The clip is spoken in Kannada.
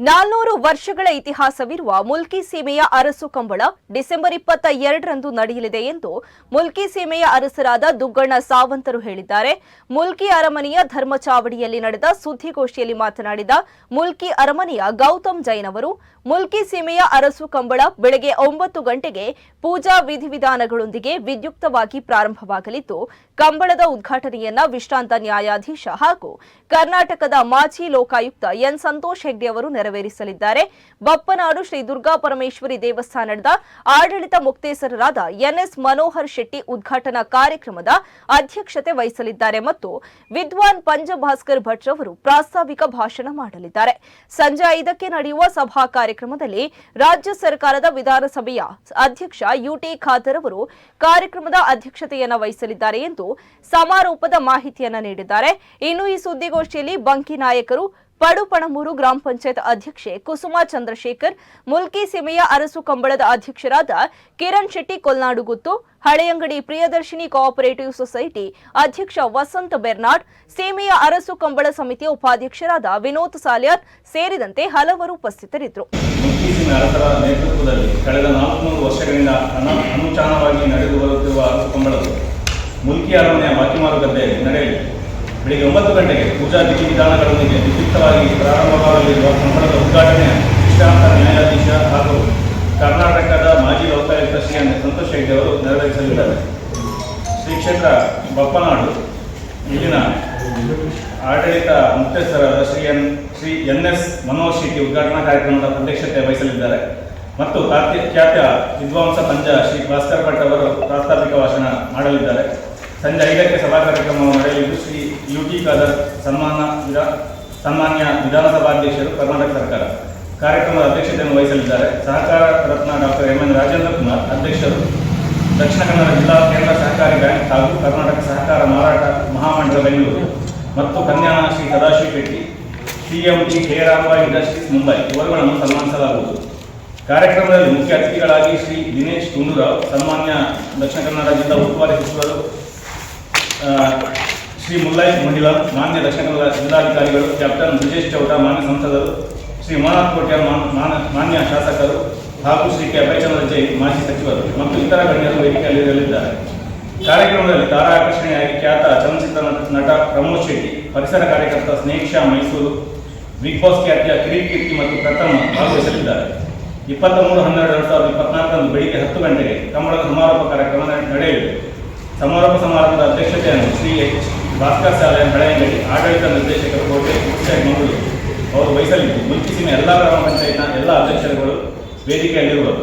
400 ವರ್ಷಗಳ ಇತಿಹಾಸವಿರುವ ಮುಲ್ಕಿ ಸೀಮೆಯ ಅರಸು ಕಂಬಳ ಡಿಸೆಂಬರ್ 22ರಂದು ನಡೆಯಲಿದೆ ಎಂದು ಮುಲ್ಕಿ ಸೀಮೆಯ ಅರಸರಾದ ದುಗ್ಗಣ್ಣ ಸಾವಂತರು ಹೇಳಿದ್ದಾರೆ. ಮುಲ್ಕಿ ಅರಮನೆಯ ಧರ್ಮಚಾವಡಿಯಲ್ಲಿ ನಡೆದ ಸುದ್ದಿಗೋಷ್ಠಿಯಲ್ಲಿ ಮಾತನಾಡಿದ ಮುಲ್ಕಿ ಅರಮನೆಯ ಗೌತಮ್ ಜೈನ್ ಅವರು, ಮುಲ್ಕಿ ಸೀಮೆಯ ಅರಸು ಕಂಬಳ ಬೆಳಗ್ಗೆ 9 ಗಂಟೆಗೆ ಪೂಜಾ ವಿಧಿವಿಧಾನಗಳೊಂದಿಗೆ ವಿದ್ಯುಕ್ತವಾಗಿ ಪ್ರಾರಂಭವಾಗಲಿದ್ದು, ಕಂಬಳದ ಉದ್ಘಾಟನೆಯನ್ನ ವಿಶ್ರಾಂತ ನ್ಯಾಯಾಧೀಶ ಹಾಗೂ ಕರ್ನಾಟಕದ ಮಾಜಿ ಲೋಕಾಯುಕ್ತ ಎನ್ ಸಂತೋಷ್ ಹೆಗ್ಡೆ ಅವರು ನೆರವೇರಿಸಲಿದ್ದಾರೆ. ಬಪ್ಪನಾಡು ಶ್ರೀ ದುರ್ಗಾ ಪರಮೇಶ್ವರಿ ದೇವಸ್ಥಾನದ ಆಡಳಿತ ಮುಕ್ತೇಸರರಾದ ಎನ್ಎಸ್ ಮನೋಹರ್ ಶೆಟ್ಟಿ ಉದ್ಘಾಟನಾ ಕಾರ್ಯಕ್ರಮದ ಅಧ್ಯಕ್ಷತೆ ವಹಿಸಲಿದ್ದಾರೆ ಮತ್ತು ವಿದ್ವಾನ್ ಪಂಜಭಾಸ್ಕರ್ ಭಟ್ ಅವರು ಪ್ರಾಸ್ತಾವಿಕ ಭಾಷಣ ಮಾಡಲಿದ್ದಾರೆ. ಸಂಜೆ 5ಕ್ಕೆ ನಡೆಯುವ ಸಭಾ ಕಾರ್ಯಕ್ರಮದಲ್ಲಿ ರಾಜ್ಯ ಸರ್ಕಾರದ ವಿಧಾನಸಭೆಯ ಅಧ್ಯಕ್ಷ ಯುಟಿ ಖಾದರ್ ಅವರು ಕಾರ್ಯಕ್ರಮದ ಅಧ್ಯಕ್ಷತೆಯನ್ನು ವಹಿಸಲಿದ್ದಾರೆ ಎಂದು ಸಮಾರೋಪದ ಮಾಹಿತಿಯನ್ನು ನೀಡಿದ್ದಾರೆ. ಇನ್ನು ಈ ಸುದ್ದಿಗೋಷ್ಠಿಯಲ್ಲಿ ಬಂಕಿ ನಾಯಕರು, ಪಡುಪಣಮೂರು ಗ್ರಾಮ ಪಂಚಾಯತ್ ಅಧ್ಯಕ್ಷೆ ಕುಸುಮಾ ಚಂದ್ರಶೇಖರ್, ಮುಲ್ಕಿ ಸೀಮೆಯ ಅರಸು ಕಂಬಳದ ಅಧ್ಯಕ್ಷರಾದ ಕಿರಣ್ ಶೆಟ್ಟಿ ಕೊಲ್ನಾಡುಗುತ್ತು, ಹಳೆಯಂಗಡಿ ಪ್ರಿಯದರ್ಶಿನಿ ಕೋಆಪರೇಟಿವ್ ಸೊಸೈಟಿ ಅಧ್ಯಕ್ಷ ವಸಂತ ಬೆರ್ನಾಡ್, ಸೀಮೆಯ ಅರಸು ಕಂಬಳ ಸಮಿತಿಯ ಉಪಾಧ್ಯಕ್ಷರಾದ ವಿನೋದ್ ಸಾಲ್ಯಾರ್ ಸೇರಿದಂತೆ ಹಲವರು ಉಪಸ್ಥಿತರಿದ್ದರು. ಮುಲ್ಕಿ ಸೀಮೆ ಅರಸರ ನೇತೃತ್ವದಲ್ಲಿ ಕಳೆದ 400 ವರ್ಷಗಳಿಂದ ಅನುಚಾನವಾಗಿ ನಡೆದು ಬರುತ್ತಿರುವ ಅರಸು ಕಂಬಳವು ಮುಲ್ಕಿ ಅರಮನೆಯ ಬಾಕಿಮಾರು ಗದ್ದೆಯಲ್ಲಿ ನಡೆಯಲಿದೆ. ಬೆಳಿಗ್ಗೆ 9 ಗಂಟೆಗೆ ಪೂಜಾ ವಿಧಿವಿಧಾನಗಳೊಂದಿಗೆ ವಿದ್ಯುಕ್ತವಾಗಿ ಪ್ರಾರಂಭವಾಗಲಿರುವ ಕಂಬಳದ ಉದ್ಘಾಟನೆ ವಿಶ್ರಾಂತ ನ್ಯಾಯಾಧೀಶ ಹಾಗೂ ಕರ್ನಾಟಕದ ಮಾಜಿ ಲೋಕಾಯುಕ್ತ ಶ್ರೀ ಸಂತೋಷ್ ಹೆಗ್ಡೆ ಅವರು ನೆರವೇರಿಸಲಿದ್ದಾರೆ. ಶ್ರೀ ಕ್ಷೇತ್ರ ಬಪ್ಪನಾಡು ಇಲ್ಲಿನ ಆಡಳಿತ ಮುಖ್ಯಸ್ಥರಾದ ಶ್ರೀ ಎನ್ಎಸ್ ಮನೋಹರ್ ಶೆಟ್ಟಿ ಉದ್ಘಾಟನಾ ಕಾರ್ಯಕ್ರಮದ ಅಧ್ಯಕ್ಷತೆ ವಹಿಸಲಿದ್ದಾರೆ ಮತ್ತು ಖ್ಯಾತ ವಿದ್ವಾಂಸ ಪಂಜ ಶ್ರೀ ಭಾಸ್ಕರ್ ಭಟ್ ಅವರು ಪ್ರಾಸ್ತಾವಿಕ ಭಾಷಣ ಮಾಡಲಿದ್ದಾರೆ. ಸಂಜೆ 5ಕ್ಕೆ ಸಭಾ ಕಾರ್ಯಕ್ರಮವನ್ನು ನಡೆಯಲಿದ್ದು ಶ್ರೀ ಯುಟಿ ಖಾದರ್ ಸನ್ಮಾನ್ಯ ವಿಧಾನಸಭಾಧ್ಯಕ್ಷರು, ಕರ್ನಾಟಕ ಸರ್ಕಾರ ಕಾರ್ಯಕ್ರಮದ ಅಧ್ಯಕ್ಷತೆಯನ್ನು ವಹಿಸಲಿದ್ದಾರೆ. ಸಹಕಾರ ರತ್ನ ಡಾಕ್ಟರ್ ಎಂ.ಎನ್. ರಾಜೇಂದ್ರ ಕುಮಾರ್ ಅಧ್ಯಕ್ಷರು, ದಕ್ಷಿಣ ಕನ್ನಡ ಜಿಲ್ಲಾ ಕೇಂದ್ರ ಸಹಕಾರಿ ಬ್ಯಾಂಕ್ ಹಾಗೂ ಕರ್ನಾಟಕ ಸಹಕಾರ ಮಾರಾಟ ಮಹಾಮಂಡಳ ಬೆಂಗಳೂರು ಮತ್ತು ಕನ್ಯಾನ ಶ್ರೀ ಸದಾಶಿವ ಶೆಟ್ಟಿ, ಸಿಎಂಟಿ ಕೇರಾಂಬಾಯಿ ಇಂಡಸ್ಟ್ರೀಸ್ ಮುಂಬೈ ಇವರುಗಳನ್ನು ಸನ್ಮಾನಿಸಲಾಗುವುದು. ಕಾರ್ಯಕ್ರಮದಲ್ಲಿ ಮುಖ್ಯ ಅತಿಥಿಗಳಾಗಿ ಶ್ರೀ ದಿನೇಶ್ ಗುಂಡೂರಾವ್, ಸನ್ಮಾನ್ಯ ದಕ್ಷಿಣ ಕನ್ನಡ ಜಿಲ್ಲಾ ಉಸ್ತುವಾರಿ ಸಚಿವರು ಶ್ರೀ ಮುಲ್ಲೈ ಮಹಿಳಾ, ಮಾನ್ಯ ದಕ್ಷಿಣ ಕನ್ನಡ ಜಿಲ್ಲಾಧಿಕಾರಿಗಳು ಕ್ಯಾಪ್ಟನ್ ಬ್ರಿಜೇಶ್ ಚೌಟ, ಮಾನ್ಯ ಸಂಸದರು ಶ್ರೀ ಉಮಾನಾಥ್ ಕೋಟ್ಯಾರ್, ಮಾನ್ಯ ಶಾಸಕರು ಹಾಗೂ ಶ್ರೀ ಕೆ ಅಭಯಚಂದ್ರ ಜೈನ್, ಮಾಜಿ ಸಚಿವರು ಮತ್ತು ಇತರ ಗಣ್ಯರು ವೇದಿಕೆಯಲ್ಲಿ ಇರಲಿದ್ದಾರೆ. ಕಾರ್ಯಕ್ರಮದಲ್ಲಿ ತಾರಾ ಆಕರ್ಷಣೆಯಾಗಿ ಖ್ಯಾತ ಚಲನಚಿತ್ರ ನಟ ಪ್ರಮೋದ್ ಶೆಟ್ಟಿ, ಪರಿಸರ ಕಾರ್ಯಕರ್ತ ಸ್ನೇಹಿಕ್ಷಾ ಮೈಸೂರು, ಬಿಗ್ ಬಾಸ್ ಖ್ಯಾತಿಯ ಕಿರೀಕೀರ್ತಿ ಮತ್ತು ಪ್ರಥಮ ಭಾಗವಹಿಸಲಿದ್ದಾರೆ. 23/12/2024 ಬೆಳಿಗ್ಗೆ 10 ಗಂಟೆಗೆ ಕಂಬಳದ ಸಮಾರೋಪ ಕಾರ್ಯಕ್ರಮ ನಡೆಯಲಿದೆ. ಸಮಾರೋಪ ಸಮಾರಂಭದ ಅಧ್ಯಕ್ಷತೆಯನ್ನು ಶ್ರೀ ಎಚ್ ಭಾಸ್ಕರ್ ಶಾಲೆ ಹಳೆಯಂಗಡಿ ಆಡಳಿತ ನಿರ್ದೇಶಕರು ಕೋಟೆ ಮಂಗಳೂರು ಅವರು ವಹಿಸಲಿದ್ದು, ಮುಲ್ಕಿ ಸೀಮೆ ಎಲ್ಲ ಗ್ರಾಮ ಪಂಚಾಯತ್ನ ಎಲ್ಲ ಅಧ್ಯಕ್ಷರುಗಳು ವೇದಿಕೆಯಲ್ಲಿರುವರು.